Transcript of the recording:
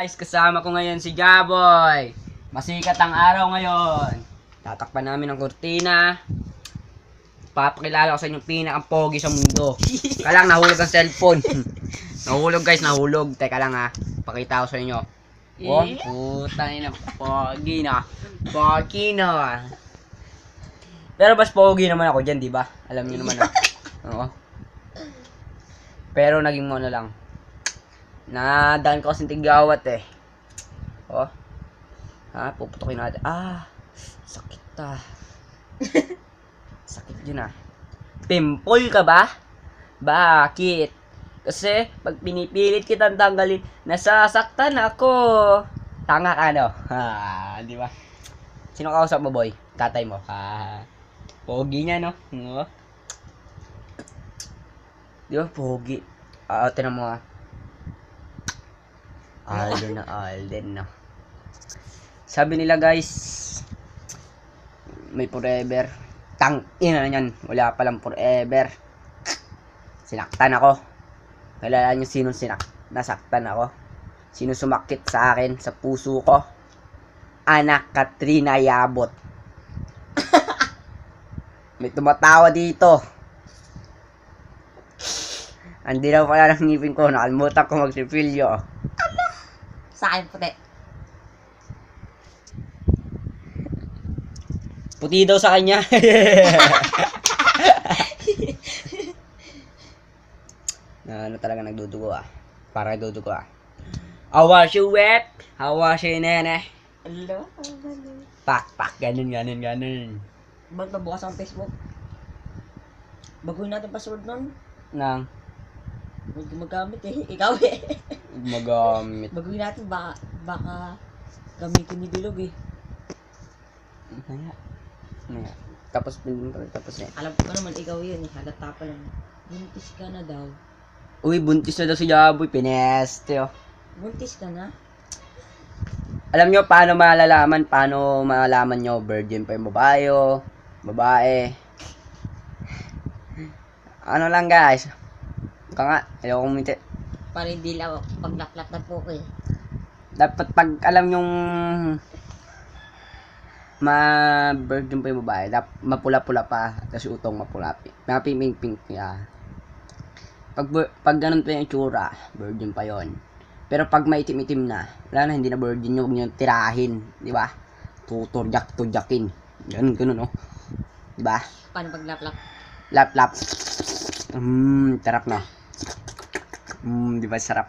Guys, kasama ko ngayon si Gaboy. Masikat ang araw ngayon. Tatakpan namin ang kurtina. Papakilala ko sa inyo pinakang-pogi sa mundo. Kalang nahulog ang cellphone. Nahulog guys, nahulog. Teka lang ha. Pakita ko sa inyo. Oh, puta na. Pogi na. Pogi na. Pero mas pogi naman ako dyan, di ba? Alam niyo naman ha. Oo. Pero naging mo na lang. Nadaan ko kasing tigawat eh. Oh. Ha, puputokin natin. Ah, sakit ta. Sakit yun ah. Pimple ka ba? Bakit? Kasi pag pinipilit kitang tanggalin, nasasaktan ako. Tanga ka no? Ha, di ba? Sino kausap mo boy? Tatay mo. Ha. Pogi niya no? No? Di ba pogi? Tinan mo ah. Alden no. Sabi nila guys, may forever. Ina na yan. Wala palang forever. Sinaktan ako. Kilala niyo sino nasaktan ako? Sino sumakit sa akin, sa puso ko? Anak Katrina Yabot. May tumatawa dito. Andi daw pala ng ngipin ko. Nakalimutan ko magsipilyo. Sa akin puti. Puti daw sa kanya. Ano talaga nagdudugo ah. Para nagdudugo ah. How was you wet? How was you nene? Hello? Pak, ganun. Ba't nabukas ang Facebook? Baguhin natin password nun. Nang Huwag gumagamit eh. Ikaw eh. magamit. Baguhin natin baka gamitin ni Bilog eh. Maya. Tapos eh. Alam ko naman ikaw yun eh. Halata pa lang. Buntis ka na daw. Uy, buntis na daw si Jaboy. Pineste oh. Buntis ka na? Alam nyo paano malalaman nyo virgin pa yung babae. Ano lang guys. Ika nga, ayaw kong minti. Para hindi lang paglaklat na po ko eh. Dapat pag alam yung virgin pa yung babae, mapula-pula pa, tapos utong mapula-pi. Maping-pink ya. Pag ganun pa yung itsura, virgin pa yon. Pero pag maitim-itim na, wala na, hindi na virgin yung tirahin, di ba? Tuturjak-turjakin. Ganun, no? Di ba? Paano pag lap-lap? Lap-lap. Tarap na. Di ba sarap?